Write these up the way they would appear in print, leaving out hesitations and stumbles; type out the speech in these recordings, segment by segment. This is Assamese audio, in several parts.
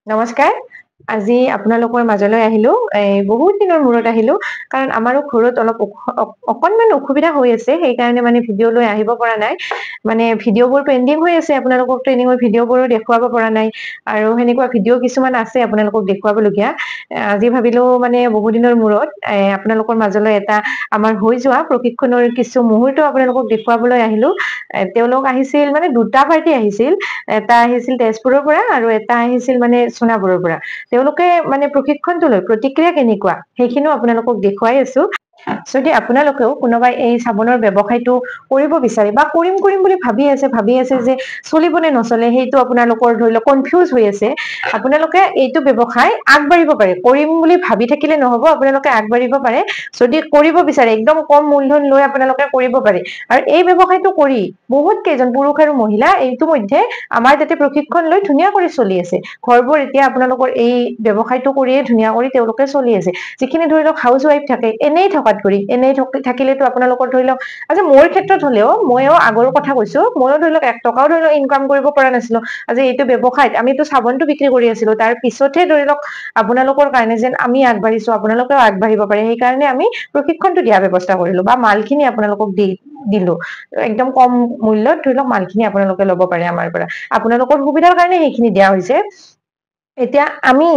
নমস্কাৰ। আজি আপোনালোকৰ মাজলৈ আহিলো। বহুত দিনৰ মূৰত আহিলো কাৰণ আমাৰো ঘৰত অলপ অকণমান অসুবিধা হৈ আছে, সেইকাৰণে মানে ভিডিঅ' লৈ আহিব পৰা নাই। মানে ভিডিঅ'বোৰ পেণ্ডিং হৈ আছে, আপোনালোকক ট্ৰেইনিঙৰ ভিডিঅ'বোৰো দেখুৱাব পৰা নাই আৰু সেনেকুৱা ভিডিঅ' কিছুমান আছে আপোনালোকক দেখুৱাবলগীয়া। আজি ভাবিলো মানে বহুদিনৰ মূৰত আপোনালোকৰ মাজলৈ এটা আমাৰ হৈ যোৱা প্ৰশিক্ষণৰ কিছু মুহূৰ্ত আপোনালোকক দেখুৱাবলৈ আহিলো। তেওঁলোক আহিছিল মানে দুটা পাৰ্টি আহিছিল, এটা আহিছিল তেজপুৰৰ পৰা আৰু এটা আহিছিল মানে সোণাপুৰৰ পৰা। তেওঁলোকে মানে প্ৰশিক্ষণটো লৈ প্ৰতিক্ৰিয়া কেনেকুৱা সেইখিনিও আপোনালোকক দেখুৱাই আছো। যদি আপোনালোকেও কোনোবাই এই চাবোনৰ ব্যৱসায়টো কৰিব বিচাৰে বা কৰিম বুলি ভাবি আছে যে চলিব নে নচলে, সেইটো আপোনালোকৰ ধৰি লওক কনফিউজ হৈ আছে, আপোনালোকে এইটো ব্যৱসায় আগবাঢ়িব পাৰে। কৰিম বুলি ভাবি থাকিলে নহব, আপোনালোকে আগবাঢ়িব পাৰে। যদি কৰিব বিচাৰে একদম কম মূলধন লৈ আপোনালোকে কৰিব পাৰে। আৰু এই ব্যৱসায়টো কৰি বহুত কেইজন পুৰুষ আৰু মহিলা ইতিমধ্যে আমাৰ তাতে প্ৰশিক্ষণ লৈ ধুনীয়া কৰি চলি আছে। ঘৰবোৰ এতিয়া আপোনালোকৰ এই ব্যৱসায়টো কৰিয়ে ধুনীয়া কৰি তেওঁলোকে চলি আছে। যিখিনি ধৰি লওক হাউচ ৱাইফ থাকে, এনেই থকাত কৰি এনেই থাকিলেতো আপোনালোকৰ ধৰি লওক, আজি মোৰ ক্ষেত্ৰত হলেও ময়ো আগৰ কথা কৈছো, ময়ো ধৰি লওক 1 টকাও ধৰি লওক ইনকাম কৰিব পৰা নাছিলো। আজি এইটো ব্যৱসায়ত আমিতো চাবোনটো বিক্ৰী কৰি আছিলো, তাৰ পিছতহে ধৰি লওক আপোনালোকৰ কাৰণে যেন আমি আগবাঢ়িছো, আপোনালোকেও আগবাঢ়িব পাৰে, সেইকাৰণে আমি প্ৰশিক্ষণটো দিয়াৰ ব্যৱস্থা কৰিলো বা মালখিনি আপোনালোকক দিলো। একদম কম মূল্যত ধৰি লওক মালখিনি আপোনালোকে ল'ব পাৰে আমাৰ পৰা। আপোনালোকৰ সুবিধাৰ কাৰণে সেইখিনি দিয়া হৈছে। এতিয়া আমি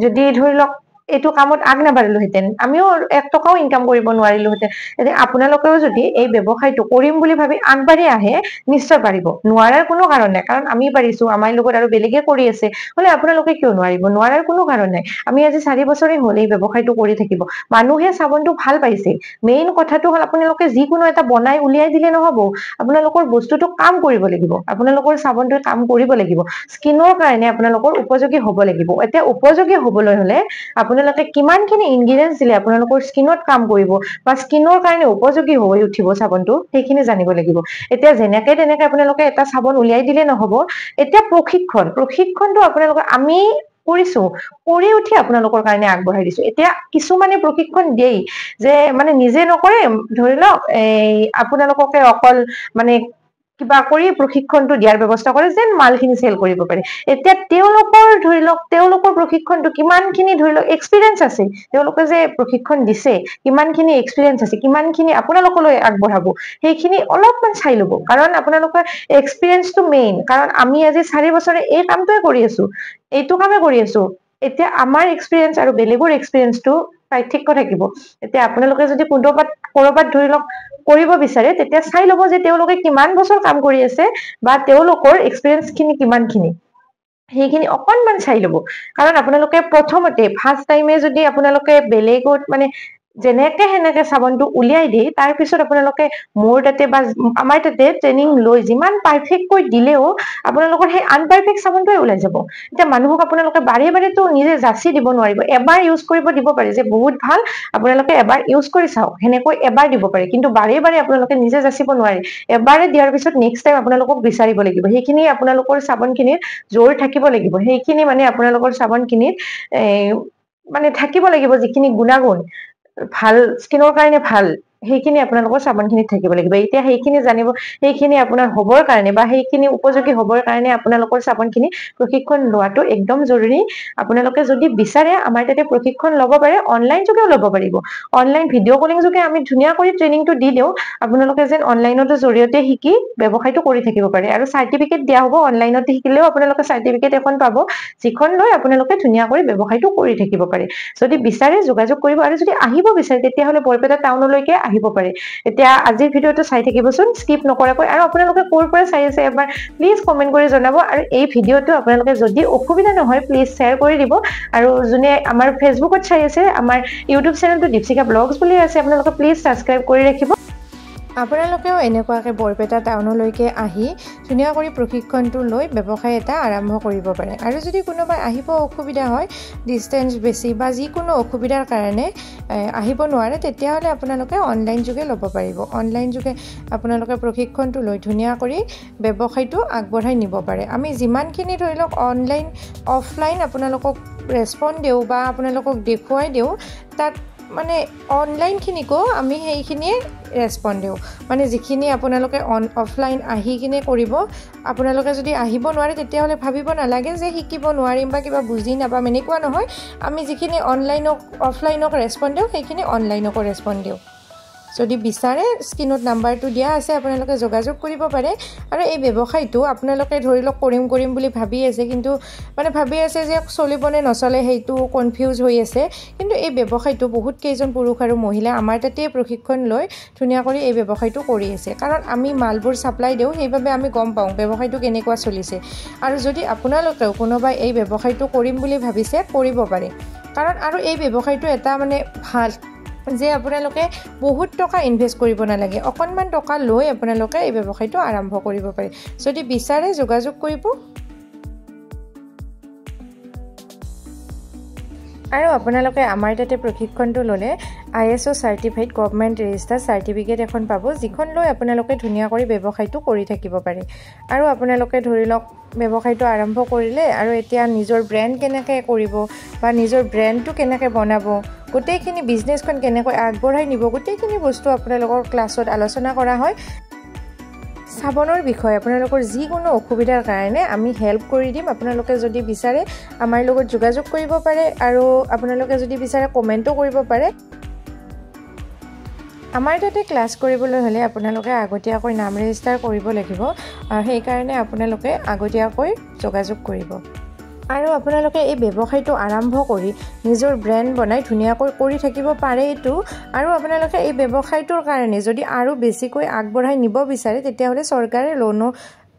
যদি ধৰি লওক এইটো কামত আগ নাবাঢ়িলোহেঁতেন, আমিও 1 টকাও ইনকাম কৰিব নোৱাৰিলোহেঁতেন। এতিয়া আপোনালোকেও যদি এই ব্যৱসায়টো কৰিম বুলি ভাবি আগবাঢ়ি আহে, নিশ্চয় পাৰিব। নোৱাৰাৰ কোনো কাৰণ নাই, কাৰণ আমি পাৰিছো, আমাৰ লগত আৰু বেলেগে কৰি আছে, হলে আপোনালোকে কিয় নোৱাৰিব? নোৱাৰাৰ কোনো কাৰণ নাই। আমি আজি 4 বছৰে হল এই ব্যৱসায়টো কৰি থাকিব। মানুহে চাবোনটো ভাল পাইছে। মেইন কথাটো হল আপোনালোকে যিকোনো এটা বনাই উলিয়াই দিলে নহব, আপোনালোকৰ বস্তুটো কাম কৰিব লাগিব, আপোনালোকৰ চাবোনটোৱে কাম কৰিব লাগিব। স্কিনৰ কাৰণে আপোনালোকৰ উপযোগী হব লাগিব। এতিয়া উপযোগী হবলৈ হলে আপোনালোকে কিমানখিনি ইনগ্ৰিডিয়েন্টছ দিলে আপোনালোকৰ স্কিনত কাম কৰিব বা স্কিনৰ কাৰণে উপযোগী হৈ উঠিব চাবোনটো, সেইখিনি জানিব লাগিব। এতিয়া যেনেকে তেনেকে আপোনালোকে এটা চাবোন উলিয়াই দিলে নহব। এতিয়া প্ৰশিক্ষণটো আপোনালোকৰ আমি কৰিছো, কৰি উঠি আপোনালোকৰ কাৰণে আগবঢ়াই দিছো। এতিয়া কিছুমানে প্ৰশিক্ষণ দিয়েই যে মানে নিজে নকৰে, ধৰি লওক আপোনালোককে অকল মানে কিবা কৰি প্ৰশিক্ষণটো দিয়াৰ ব্যৱস্থা কৰে যেন মালখিনি চেল কৰিব পাৰে। এতিয়া তেওঁলোকৰ ধৰি লওক তেওঁলোকৰ প্ৰশিক্ষণটো কিমানখিনি ধৰি লওক এক্সপিৰিয়েঞ্চ আছে, তেওঁলোকে যে প্ৰশিক্ষণ দিছে কিমানখিনি এক্সপিৰিয়েঞ্চ আছে, কিমানখিনি আপোনালোকলৈ আগবঢ়াব, সেইখিনি অলপমান চাই ল'ব। কাৰণ আপোনালোকৰ এক্সপিৰিয়েঞ্চটো মেইন। কাৰণ আমি আজি 4 বছৰে এই কামটোৱে কৰি আছো, এইটো কামে কৰি আছো। এতিয়া আমাৰ এক্সপিৰিয়েঞ্চ আৰু বেলেগৰ এক্সপিৰিয়েঞ্চটো পাৰ্থক্য থাকিব। এতিয়া আপোনালোকে যদি কৰবাত ধৰি লওক কৰিব বিচাৰে, তেতিয়া চাই লব যে তেওঁলোকে কিমান বছৰ কাম কৰি আছে বা তেওঁলোকৰ এক্সপিৰিয়েঞ্চ খিনি কিমানখিনি, সেইখিনি অকনমান চাই লব। কাৰণ আপোনালোকে প্ৰথমতে ফাৰ্ষ্ট টাইমে যদি আপোনালোকে বেলেগত মানে যেনেকে সেনেকে চাবোনটো উলিয়াই দিয়ে, তাৰ পিছত আপোনালোকে মোৰ তাতে বা আমাৰ তাতে ট্ৰেইনিং লৈ যিমান পাৰফেক্টকৈ দিলেও আপোনালোকৰ সেই আনপাৰফেক্ট চাবোনটোৱে ওলাই যাব। এতিয়া মানুহক আপোনালোকে বাৰে বাৰেতো নিজে যাচি দিব নোৱাৰিব। এবাৰ ইউজ কৰিব দিব পাৰে যে বহুত ভাল, আপোনালোকে এবাৰ ইউজ কৰি চাওক, সেনেকৈ এবাৰ দিব পাৰে। কিন্তু বাৰে বাৰে আপোনালোকে নিজে যাচিব নোৱাৰে। এবাৰে দিয়াৰ পিছত নেক্সট টাইম আপোনালোকক বিচাৰিব লাগিব। সেইখিনি আপোনালোকৰ চাবোনখিনিৰ জোৰ থাকিব লাগিব। সেইখিনি মানে আপোনালোকৰ চাবোনখিনিত মানে থাকিব লাগিব, যিখিনি গুণাগুণ ভাল, স্কিনৰ কাৰণে ভাল, সেইখিনি আপোনালোকৰ চাবোনখিনিত থাকিব লাগিব। এতিয়া সেইখিনি জানিব, সেইখিনি আপোনাৰ হবৰ কাৰণে বা সেইখিনি উপযোগী হবৰ কাৰণে আপোনালোকৰ চাবোনখিনি প্ৰশিক্ষণ লোৱাটো একদম জৰুৰী। আপোনালোকে যদি বিচাৰে আমাৰ তাতে প্ৰশিক্ষণ ল'ব পাৰে, অনলাইন যোগেও ল'ব পাৰিব। অনলাইন ভিডিঅ' কলিং যোগে আমি ধুনীয়া কৰি ট্ৰেইনিংটো দি দিওঁ, আপোনালোকে যেন অনলাইনৰ জৰিয়তে শিকি ব্যৱসায়টো কৰি থাকিব পাৰে। আৰু চাৰ্টিফিকেট দিয়া হ'ব, অনলাইনত শিকিলেও আপোনালোকে চাৰ্টিফিকেট এখন পাব, যিখন লৈ আপোনালোকে ধুনীয়া কৰি ব্যৱসায়টো কৰি থাকিব পাৰে। যদি বিচাৰে যোগাযোগ কৰিব। আৰু যদি আহিব বিচাৰে তেতিয়াহ'লে বৰপেটা টাউনলৈকে আহিব পাৰে। এতিয়া আজিৰ ভিডিঅ'টো চাই থাকিবচোন স্কিপ নকৰাকৈ। আৰু আপোনালোকে ক'ৰ পৰা চাই আছে এবাৰ প্লিজ কমেণ্ট কৰি জনাব। আৰু এই ভিডিঅ'টো আপোনালোকে যদি অসুবিধা নহয় প্লিজ শ্বেয়াৰ কৰি দিব। আৰু যোনে আমাৰ ফেচবুকত চাই আছে, আমাৰ ইউটিউব চেনেলটো দীপশিখা ব্লগছ বুলি আছে, আপোনালোকে প্লিজ ছাবস্ক্ৰাইব কৰি ৰাখিব। আপোনালোকেও এনেকুৱাকৈ বৰপেটা টাউনলৈকে আহি ধুনীয়া কৰি প্ৰশিক্ষণটো লৈ ব্যৱসায় এটা আৰম্ভ কৰিব পাৰে। আৰু যদি কোনোবাই আহিব অসুবিধা হয়, ডিষ্টেঞ্চ বেছি বা যিকোনো অসুবিধাৰ কাৰণে আহিব নোৱাৰে, তেতিয়াহ'লে আপোনালোকে অনলাইন যোগে ল'ব পাৰিব। অনলাইন যোগে আপোনালোকে প্ৰশিক্ষণটো লৈ ধুনীয়া কৰি ব্যৱসায়টো আগবঢ়াই নিব পাৰে। আমি যিমানখিনি ধৰি লওক অনলাইন অফলাইন আপোনালোকক ৰেচপন্স দিওঁ বা আপোনালোকক দেখুৱাই দিওঁ, তাত মানে অনলাইনখিনিকো আমি সেইখিনিয়ে ৰেছপন্ড দিওঁ মানে যিখিনি আপোনালোকে অফলাইন আহি কিনে কৰিব আপোনালোকে যদি আহিব নোৱাৰে তেতিয়াহ'লে ভাবিব নালাগে যে শিকিব নোৱাৰিম বা কিবা বুজি নাপাম এনেকুৱা নহয় আমি যিখিনি অফলাইনক ৰেছপন্ড দিওঁ সেইখিনি অনলাইনকো ৰেছপন্ড দিওঁ যদি বিচাৰে স্ক্ৰীনত নাম্বাৰটো দিয়া আছে আপোনালোকে যোগাযোগ কৰিব পাৰে আৰু এই ব্যৱসায়টো আপোনালোকে ধৰি লওক কৰিম বুলি ভাবি আছে কিন্তু মানে ভাবি আছে যে চলিবনে নচলে সেইটো কনফিউজ হৈ আছে কিন্তু এই ব্যৱসায়টো বহুত কেইজন পুৰুষ আৰু মহিলা আমাৰ তাতে প্ৰশিক্ষণ লৈ ধুনীয়া কৰি এই ব্যৱসায়টো কৰি আছে কাৰণ আমি মালবোৰ সাপ্লাই দিওঁ সেইবাবে আমি গম পাওঁ ব্যৱসায়টো কেনেকুৱা চলিছে আৰু যদি আপোনালোকেও কোনোবাই এই ব্যৱসায়টো কৰিম বুলি ভাবিছে কৰিব পাৰে কাৰণ আৰু এই ব্যৱসায়টো এটা মানে ভাল যে আপোনালোকে বহুত টকা ইনভেষ্ট কৰিব নালাগে অকণমান টকা লৈ আপোনালোকে এই ব্যৱসায়টো আৰম্ভ কৰিব পাৰে যদি বিচাৰে যোগাযোগ কৰিব আৰু আপোনালোকে আমাৰ তাতে প্ৰশিক্ষণটো ল'লে ISO certified government register certificate এখন পাব যিখন লৈ আপোনালোকে ধুনীয়া কৰি ব্যৱসায়টো কৰি থাকিব পাৰে আৰু আপোনালোকে ধৰি লওক ব্যৱসায়টো আৰম্ভ কৰিলে আৰু এতিয়া নিজৰ ব্ৰেণ্ড কেনেকৈ কৰিব বা নিজৰ ব্ৰেণ্ডটো কেনেকৈ বনাব গোটেইখিনি বিজনেছখন কেনেকৈ আগবঢ়াই নিব গোটেইখিনি বস্তু আপোনালোকৰ ক্লাছত আলোচনা কৰা হয় সাবনৰ বিষয়ে আপোনালোকৰ যিকোনো অসুবিধাৰ কাৰণে আমি হেল্প কৰি দিম আপোনালোকে যদি বিচাৰে আমাৰ লগত যোগাযোগ কৰিব পাৰে আৰু আপোনালোকে যদি বিচাৰে কমেণ্টও কৰিব পাৰে আমাৰ তাতে ক্লাছ কৰিবলৈ হ'লে আপোনালোকে আগতীয়াকৈ নাম ৰেজিষ্টাৰ কৰিব লাগিব সেই কাৰণে আপোনালোকে আগতীয়াকৈ যোগাযোগ কৰিব আৰু আপোনালোকে এই ব্যৱসায়টো আৰম্ভ কৰি নিজৰ ব্ৰেণ্ড বনাই ধুনীয়াকৈ কৰি থাকিব পাৰে এইটো আৰু আপোনালোকে এই ব্যৱসায়টোৰ কাৰণে যদি আৰু বেছিকৈ আগবঢ়াই নিব বিচাৰে তেতিয়াহ'লে চৰকাৰে লোনো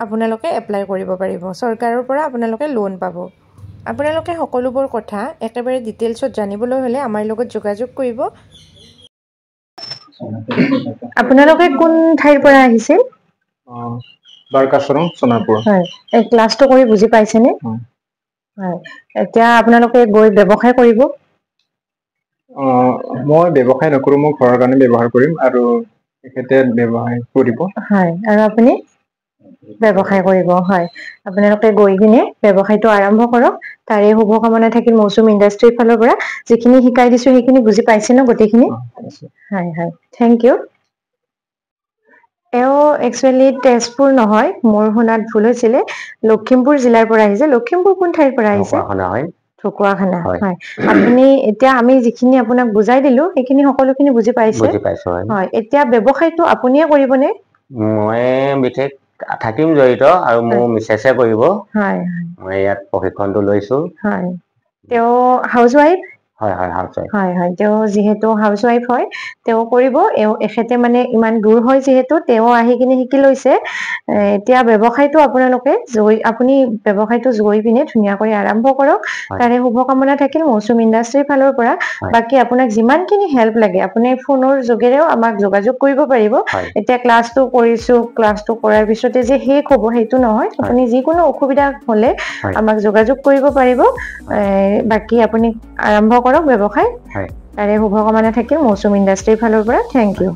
আপোনালোকে এপ্লাই কৰিব পাৰিব চৰকাৰৰ পৰা আপোনালোকে লোন পাব আপোনালোকে সকলোবোৰ কথা একেবাৰে ডিটেইলছত জানিবলৈ হ'লে আমাৰ লগত যোগাযোগ কৰিব আপোনালোকে কোন ঠাইৰ পৰা আহিছিল বাৰকাচৰং সোণাপুৰ হয় এই ক্লাছটো কৰি বুজি পাইছেনে হয় এতিয়া আপোনালোকে গৈ ব্যৱসায় কৰিব মই ব্যৱসায় নকৰো মই ঘৰৰ কাৰণে ব্যৱহাৰ কৰিম আৰু এখেতে ব্যৱসায় কৰিব হয় আৰু আপুনি ব্যৱসায় কৰিব হয় আপোনালোকে গৈ কিনে ব্যৱসায়টো আৰম্ভ কৰক তাৰে শুভকামনা থাকিল মৌচুম ইণ্ডাষ্ট্ৰীৰ ফালৰ পৰা যিখিনি শিকাই দিছো সেইখিনি বুজি পাইছে ন গোটেইখিনি হয় হয় থেংক ইউ এও একচুয়ালি তেজপুৰ নহয় মোৰ শুনাত ভুল হৈছিলে লখিমপুৰ জিলাৰ পৰা আহিছে লখিমপুৰ কোন ঠাইৰ পৰা আহিছে ঢকুৱাখানা হয় আপুনি এতিয়া আমি যিখিনি আপোনাক বুজাই দিলো সেইখিনি সকলোখিনি বুজি পাইছে হয় এতিয়া ব্যৱসায়টো আপুনিয়ে কৰিবনে মই বিশেষ থাকিম জড়িত আৰু মোৰ মিছেছে কৰিব হয় মই ইয়াত প্ৰশিক্ষণটো লৈছো হয় তেও হাউসৱাইফ হয় হয় হাউসৱাইফ হয় হয় তেও যেহেতু হাউসৱাইফ হয় তেও কৰিব এখেতে মানে ইমান দূৰ হয় যেহেতু তেও আহি কিনে শিকি লৈছে এতিয়া ব্যৱসায়টো আপোনালোকে আপুনি ব্যৱসায়টো গৈ পিনে ধুনীয়া কৰি আৰম্ভ কৰক তাৰে শুভকামনা থাকিল মৌচুম ইণ্ডাষ্ট্ৰীৰ ফালৰ পৰা বাকি আপোনাক যিমানখিনি হেল্প লাগে আপুনি ফোনৰ যোগেৰেও আমাক যোগাযোগ কৰিব পাৰিব এতিয়া ক্লাছটো কৰিছো ক্লাছটো কৰাৰ পিছতে যে শেষ হ'ব সেইটো নহয় আপুনি যিকোনো অসুবিধা হ'লে আমাক যোগাযোগ কৰিব পাৰিব বাকি আপুনি আৰম্ভ কৰক ব্যৱসায় তাৰে শুভকামনা থাকিল মৌচুম ইণ্ডাষ্ট্ৰীৰ ফালৰ পৰা থেংক ইউ